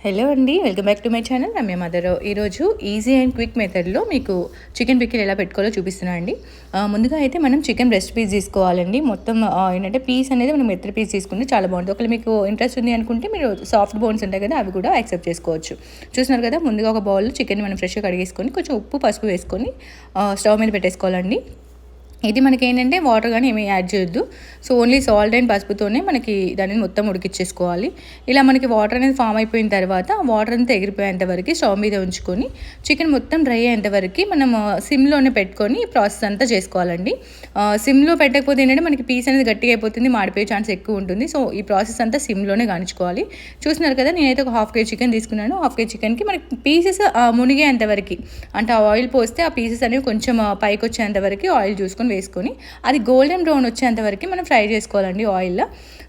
Hello అండి, welcome back to my channel Ramya mother. ఈరోజు easy and quick మెథడ్లో మీకు చికెన్ పికిల్ ఎలా పెట్టుకోవాలో చూపిస్తున్నాను అండి. ముందుగా అయితే మనం చికెన్ బ్రెస్ట్ పీస్ తీసుకోవాలండి. మొత్తం ఏంటంటే పీస్ అనేది మనం మెత్తడి పీస్ తీసుకుంటే చాలా బాగుంటుంది. ఒకవేళ మీకు ఇంట్రెస్ట్ ఉంది అనుకుంటే మీరు సాఫ్ట్ బోన్స్ ఉంటాయి కదా, అవి కూడా యాక్సెప్ట్ చేసుకోవచ్చు. చూస్తున్నారు కదా, ముందుగా ఒక బౌల్లో చికెన్ మనం ఫ్రెష్గా కడిగేసుకొని కొంచెం ఉప్పు పసుపు వేసుకొని స్టవ్ మీద పెట్టేసుకోవాలండి. ఇది మనకి ఏంటంటే వాటర్ కానీ ఏమీ యాడ్ చేయొద్దు. సో ఓన్లీ సాల్ట్ అండ్ పసుపుతోనే మనకి దానిని మొత్తం ఉడికిచ్చేసుకోవాలి. ఇలా మనకి వాటర్ అనేది ఫామ్ అయిపోయిన తర్వాత వాటర్ అంతా ఎగిరిపోయేంత వరకు స్టవ్ మీద ఉంచుకొని చికెన్ మొత్తం డ్రై అయ్యేంత వరకు మనం సిమ్లోనే పెట్టుకొని ఈ ప్రాసెస్ అంతా చేసుకోవాలండి. సిమ్లో పెట్టకపోతే ఏంటంటే మనకి పీస్ అనేది గట్టిగా అయిపోతుంది, మాడిపోయే ఛాన్స్ ఎక్కువ ఉంటుంది. సో ఈ ప్రాసెస్ అంతా సిమ్లోనే కానిచ్చుకోవాలి. చూస్తున్నారు కదా, నేనైతే ఒక హాఫ్ కేజీ చికెన్ తీసుకున్నాను. హాఫ్ కేజీ చికెన్కి మనకి పీసెస్ మునిగేంత వరకు, అంటే ఆ ఆయిల్ పోస్తే ఆ పీసెస్ అనేవి కొంచెం పైకి వచ్చేంత వరకు ఆయిల్ చూసుకొని వేసుకొని అది గోల్డెన్ బ్రౌన్ వచ్చేంత వరకు మనం ఫ్రై చేసుకోవాలండి ఆయిల్లో.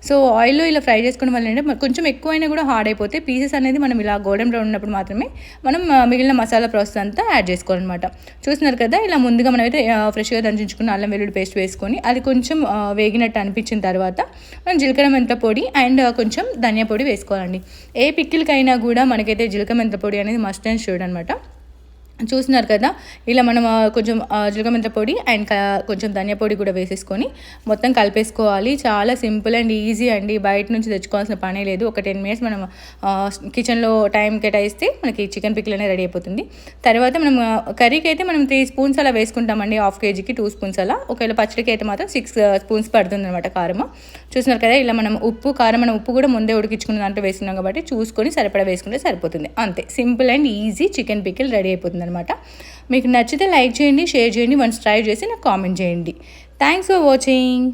సో ఆయిల్లో ఇలా ఫ్రై చేసుకోవడం వల్ల ఏంటంటే కొంచెం ఎక్కువైనా కూడా హార్డ్ అయిపోతే పీసెస్ అనేది మనం ఇలా గోల్డెన్ బ్రౌన్ ఉన్నప్పుడు మాత్రమే మనం మిగిలిన మసాలా ప్రాసెస్ అంతా యాడ్ చేసుకోవాలన్నమాట. చూస్తున్నారు కదా, ఇలా ముందుగా మనమైతే ఫ్రెష్గా దంచుకున్న అల్లం వెల్లుల్లి పేస్ట్ వేసుకొని అది కొంచెం వేగినట్టు అనిపించిన తర్వాత మనం జీలకర్ర మెంతుల పొడి అండ్ కొంచెం ధనియా పొడి వేసుకోవాలండి. ఏ పిక్కిలకైనా కూడా మనకైతే జీలకర్ర మెంతుల పొడి అనేది మస్ట్ అండ్ షుడ్ అనమాట. చూస్తున్నారు కదా, ఇలా మనం కొంచెం జీలకర్ర మెంతుల పొడి అండ్ కొంచెం ధనియా పొడి కూడా వేసేసుకొని మొత్తం కలిపేసుకోవాలి. చాలా సింపుల్ అండ్ ఈజీ అండి. బయట నుంచి తెచ్చుకోవాల్సిన పనే లేదు. ఒక 10 minutes మనం కిచెన్లో టైం కేటాయిస్తే మనకి చికెన్ పికిల్ అనేది రెడీ అయిపోతుంది. తర్వాత మనం కర్రీకి అయితే మనం 3 spoons అలా వేసుకుంటామండి. హాఫ్ కేజీకి 2 spoons అలా. ఒకవేళ పచ్చడికి అయితే మాత్రం 6 spoons పడుతుంది అనమాట కారం. చూస్తున్నారు కదా, ఇలా మనం ఉప్పు కారం మనం ఉప్పు కూడా ముందే ఉడికించుకున్న దాంట్లో వేసుకున్నాం కాబట్టి చూసుకొని సరిపడా వేసుకుంటే సరిపోతుంది. అంతే, simple and easy chicken pickle ready అయిపోతుంది అనమాట. మీకు నచ్చితే లైక్ చేయండి, షేర్ చేయండి, వన్స్ ట్రై చేసి నాకు కామెంట్ చేయండి. Thanks for watching.